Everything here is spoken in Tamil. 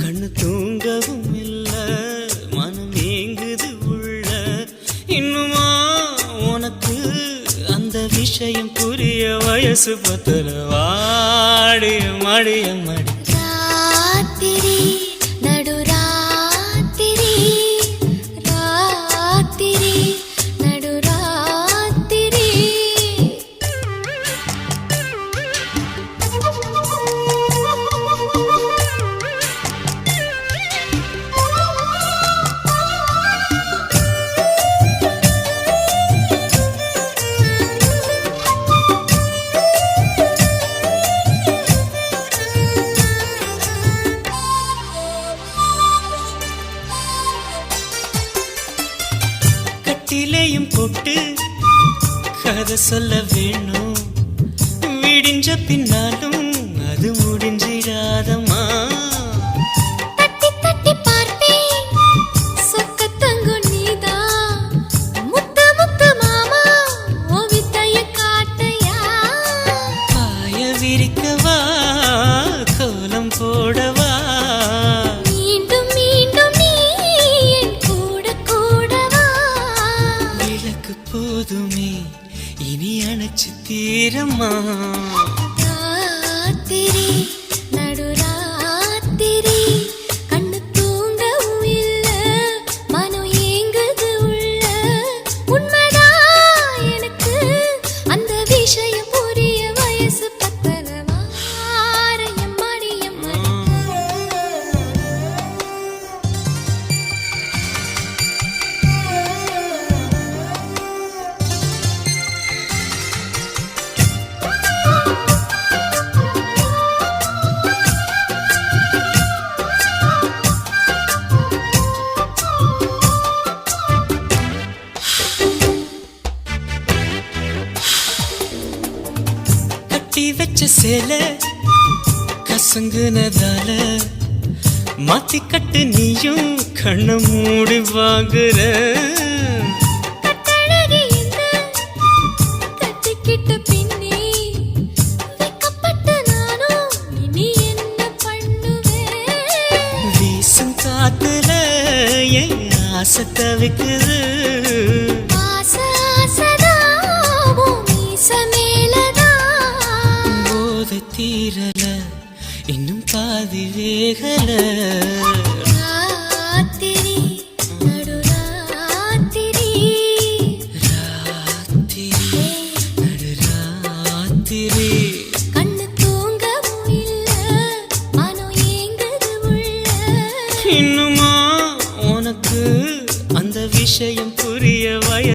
கண்ணு தூங்கவும் இல்ல மனம் ஏங்குது உள்ள இன்னுமா உனக்கு அந்த விஷயம் புரிய வயசு பத்தல வாடிய மடிய மடி ராத்திரி நடுராத்திரி ராத்திரி நடுராத்திரி கட்டிலையும் போட்டு கதை சொல்ல வேணும் விடிஞ்ச பின்னாலும் அது முடிஞ்சிடாதம்மா தட்டி தட்டி பார்ப்பேன் சொக்க தங்கம் நீதான் முத்து முத்து மாமா உன் வித்தைய காட்டையா பாய விரிக்கவா கோலம் போடவா மீண்டும் மீண்டும் நீ என் கூட கூடவா விளக்கு போதுமே இனி அணைச்சு தீரம்மா ராத்திரி நடுராத்திரி கண்ணு தூங்கவும் இல்ல மனம் ஏங்குது உள்ள உண்மைதான் எனக்கு அந்த விஷயம் புரிய வயசு பத்தல வாரையம் மடியம் கட்டி வச்ச சேலை கசங்குனதால மாத்தி கட்டு நீயும் கண்ண மூடி வாங்குற கட்டழகி என்ன கட்டிக்கிட்ட பின்னே வெக்கப்பட்ட நானும் இனி என்ன பண்ணுவேன் வீசும் காத்துல என் ஆசை தவிக்குது ஆசை ஆசைதான் உன் மீச மேலதான் போதை தீரல இன்னும் பாதி வேகல